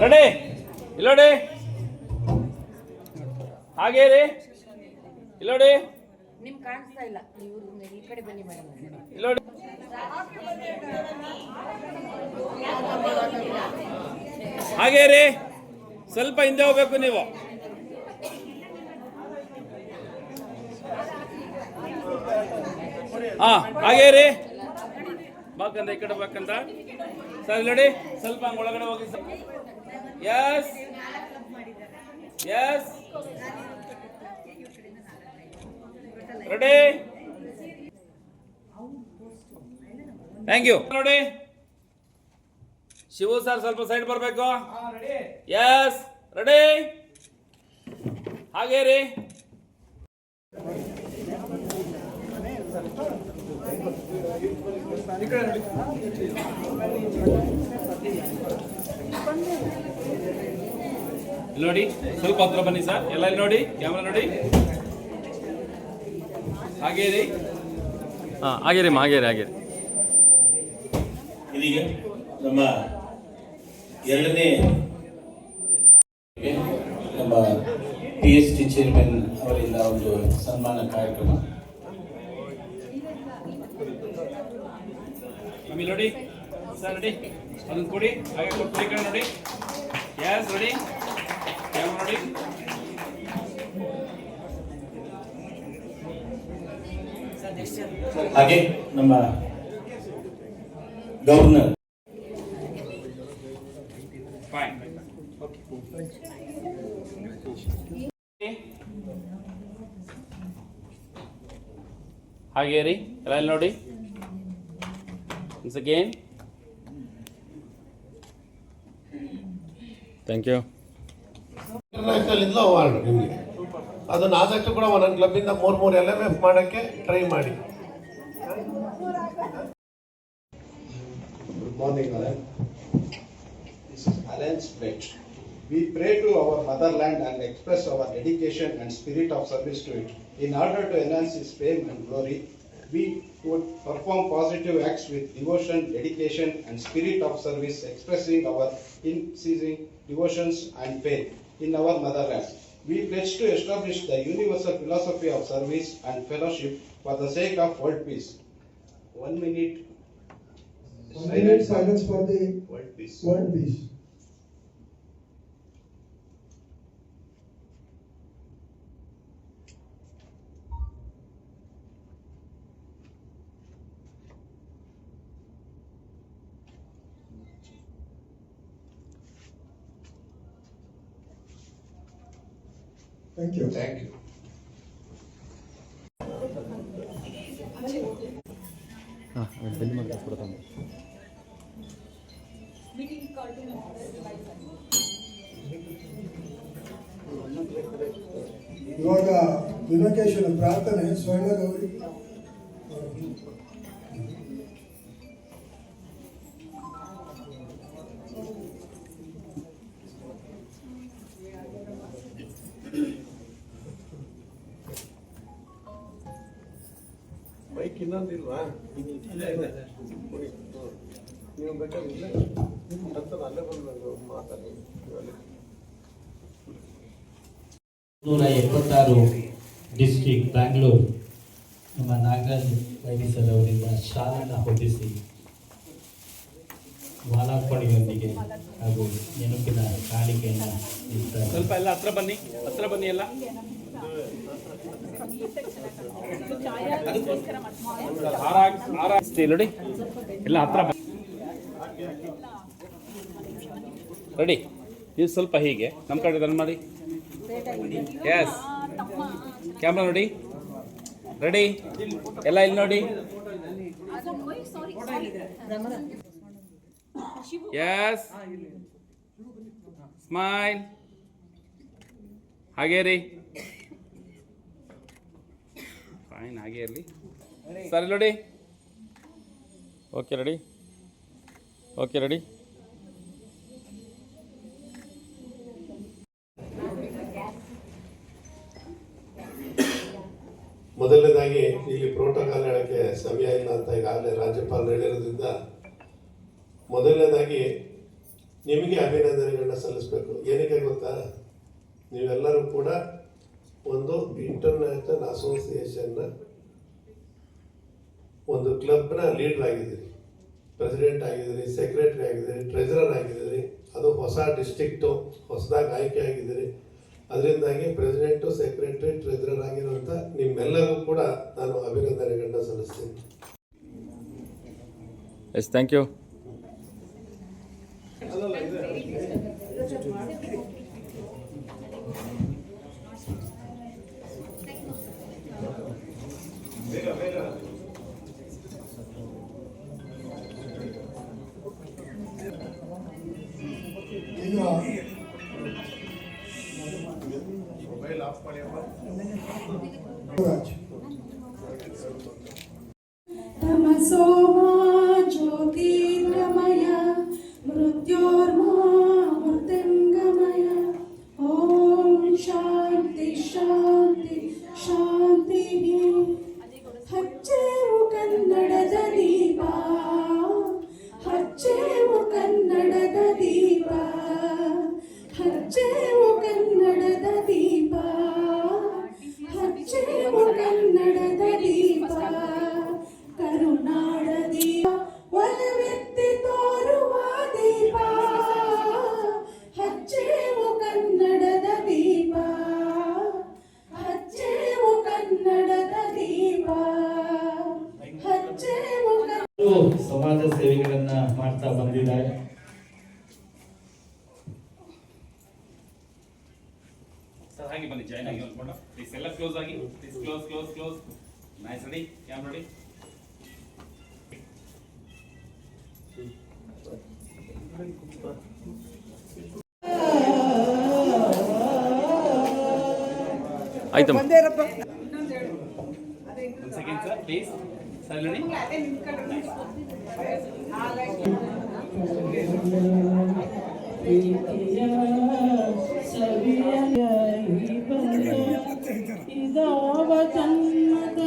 Ready ಇಲ್ಲೋಡಿ ಹಾಗೇ ರೀ ಇಲ್ಲೋಡಿ ನಿಮ್ ಕಾಣಿಸ್ತಾ ಇಲ್ಲ ನೀವು ಈ ಕಡೆ ಬನ್ನಿ ಮೇಡಮ್ ಇಲ್ಲೋಡಿ ಹಾಗೇ ರೀ ಸ್ವಲ್ಪ ಹಿಂದೆ ಹೋಗ್ಬೇಕು ನೀವು ಹಾಗೇ ರೀ ಬಾಕಂದ ಈ ಕಡೆ ಬೇಕಂತ ಸರ್ ಇಲ್ಲೋಡಿ ಸ್ವಲ್ಪ ಹಂಗ ಒಳಗಡೆ ಹೋಗಿ sir yes yes ready thank you ನೋಡಿ ಶಿವು ಸರ್ ಸ್ವಲ್ಪ ಸೈಡ್ ಬರಬೇಕು ಎಸ್ ರೆಡಿ ಹಾಗೇ ರೀ ನೋಡಿ ಸ್ವಲ್ಪ ಹತ್ರ ಬನ್ನಿ ಸರ್ ಎಲ್ಲ ಇಲ್ಲಿ ನೋಡಿ ಕ್ಯಾಮ್ರಾ ನೋಡಿ ಹಾಗೇ ರೀ ಹಾಗೇ ರೀ ಹಾಗೇ ರೀ ಹಾಗೇ ರೀ ಇದೀಗ ನಮ್ಮ ಎರಡನೇ ನಮ್ಮ PhD ಚೇರ್ಮನ್ ಅವರಿಂದ ಒಂದು ಸನ್ಮಾನ ಕಾರ್ಯಕ್ರಮ ನೋಡಿ ಸರ್ ರೆಡಿ ಅದನ್ನು ಕೊಡಿ ಹಾಗೆ ಕೊಟ್ಟು ಕಡೆ ನೋಡಿ ಎಸ್ ರೆಡಿ ಕ್ಯಾಮ್ರಾ ನೋಡಿ ಹಾಗೆ ನಮ್ಮ ಗವರ್ನರ್ ಹಾಗೆ ರೀ ಎಲ್ಲ ನೋಡಿ once again thank you international ಇಂದ ಅವಾರ್ಡ್ ನಿಮಗೆ ಅದನ್ನು ಆದಷ್ಟು ಕೂಡ ಒಂದೊಂದು ಕ್ಲಬ್ಬಿಂದ ಮೂರು LMF ಮಾಡೋಕ್ಕೆ ಟ್ರೈ ಮಾಡಿ. Good morning, Alan. This is Alan's pledge. We pray to our motherland and express our dedication and spirit of service to it. In order to enhance its fame and glory, we would perform positive acts with devotion, dedication, and spirit of service, expressing our unceasing devotions and faith in our motherland. We pledge to establish the universal philosophy of service and fellowship for the sake of world peace. 1 minute. Silence for the world peace. World peace. Thank you. Thank you. ಇವಾಗ ವಿನೋಕೇಶ್ವರ ಪ್ರಾರ್ಥನೆ ಸ್ವರ್ಣ Gauri bike ಇನ್ನೊಂದಿಲ್ವಾ? ನೀವು ಬೇಕಾಗಿಲ್ಲ ಅಂತ ಅಲ್ಲೇ ಬಂದು ಮಾತಾಡಿ. 176 district Bangalore ನಮ್ಮ ನಾಗರಾಜ್ ವೈದ್ಯಸರ್ ಅವರಿಂದ ಶಾಲನ್ನು ಹೊದಿಸಿ ಮಾಲಾರ್ಪಣೆಯೊಂದಿಗೆ ಹಾಗೂ ನೆನಪಿನ ಕಾಣಿಕೆಯನ್ನು ನೀಡ್ತಾರೆ. ಸ್ವಲ್ಪ ಎಲ್ಲ ಹತ್ರ ಬನ್ನಿ ಎಲ್ಲ ನೋಡಿ ಎಲ್ಲ ಹತ್ರ ರೆಡಿ ನೀವು ಸ್ವಲ್ಪ ಹೀಗೆ ನಮ್ಮ ಕಡೆ ರನ್ ಮಾಡಿ ಎಸ್ ಕ್ಯಾಮ್ರಾ ನೋಡಿ ರೆಡಿ ಎಲ್ಲ ಇಲ್ಲಿ ನೋಡಿ ಎಸ್ ಸ್ಮೈಲ್ ಹಾಗೇ ರೀ ಫೈನ್ ಹಾಗೆ ಇರಲಿ ಸರಿ ನೋಡಿ ಓಕೆ ರೆಡಿ ಮೊದಲನೇದಾಗಿ ಇಲ್ಲಿ ಪ್ರೋಟೋಕಾಲ್ ಹೇಳಕ್ಕೆ ಸಮಯ ಇಲ್ಲ ಅಂತ ಈಗಾಗಲೇ ರಾಜ್ಯಪಾಲರು ಹೇಳಿರೋದ್ರಿಂದ ಮೊದಲನೇದಾಗಿ ನಿಮಗೆ ಅಭಿನಂದನೆಗಳನ್ನ ಸಲ್ಲಿಸಬೇಕು. ಏನಕ್ಕೆ ಗೊತ್ತಾ, ನೀವೆಲ್ಲರೂ ಕೂಡ ಒಂದು ಇಂಟರ್ನ್ಯಾಷನಲ್ ಅಸೋಸಿಯೇಷನ್ನ ಒಂದು ಕ್ಲಬ್ನ ಲೀಡರ್ ಆಗಿದ್ದೀರಿ, ಪ್ರೆಸಿಡೆಂಟ್ ಆಗಿದ್ದೀರಿ, ಸೆಕ್ರೆಟರಿ ಆಗಿದ್ದೀರಿ, ಟ್ರೆಜರರ್ ಆಗಿದ್ದೀರಿ. ಅದು ಹೊಸ ಡಿಸ್ಟ್ರಿಕ್ಟು, ಹೊಸದಾಗಿ ಆಯ್ಕೆ ಆಗಿದ್ದೀರಿ. ಅದರಿಂದಾಗಿ ಪ್ರೆಸಿಡೆಂಟು, ಸೆಕ್ರೆಟರಿ, ಟ್ರೆಜರರ್ ಆಗಿರುವಂಥ ನಿಮ್ಮೆಲ್ಲರಿಗೂ ಕೂಡ ನಾನು ಅಭಿನಂದನೆಗಳನ್ನ ಸಲ್ಲಿಸ್ತೀನಿ. Yes, thank you. ಈಗ ರಾಜ್ ತಮಸೋಮಾ ಜ್ಯೋತಿರ್ಗಮಯ ಮೃತ್ಯೋರ್ಮಾ ಮೃತ್ಯಂಗಮಯ. ಓಂ ಶಾಂತಿ ಶಾಂತಿ ಶಾಂತಿ. ಹಚ್ಚೇವು ಕನ್ನಡದ ದೀಪ, ಹಚ್ಚೇವು ಕನ್ನಡದ ದೀಪ, ಹಚ್ಚೇವು ಕನ್ನಡದ ದೀಪ, ಹಚ್ಚೇವು ಕನ್ನಡದ ದೀಪ. ಕರುನಾಡ ದೀಪ ಒಲವೆತ್ತಿ ತೋರುವ ದೀಪ, ಹಚ್ಚೇವು ಕನ್ನಡದ ದೀಪ, ಹಚ್ಚೇವು ಕನ್ನಡದ ದೀಪ, ಹಚ್ಚೇವು ಸಮಾಜ ಸೇವೆಗಳನ್ನ ಮಾಡ್ತಾ ಬಂದಿದ್ದಾರೆ. ಸರ್ ಹಾಗೆ ಬನ್ನಿ, ಜಾಯ್ನ್ ಆಗಿ ಒಂದು ಫೋಟೋ ಪ್ಲೀಸ್. ಎಲ್ಲ ಕ್ಲೋಸ್ ಆಗಿ please. Close close close. Nice. Ready, cam ready. ಆಯ್ತಮ್ಮ. ಒಂದು ಸೆಕೆಂಡ್ ಸರ್ ಪ್ಲೀಸ್. ಸರ್ ನೋಡಿ. ಇದಾವ ಜನ್ಮದ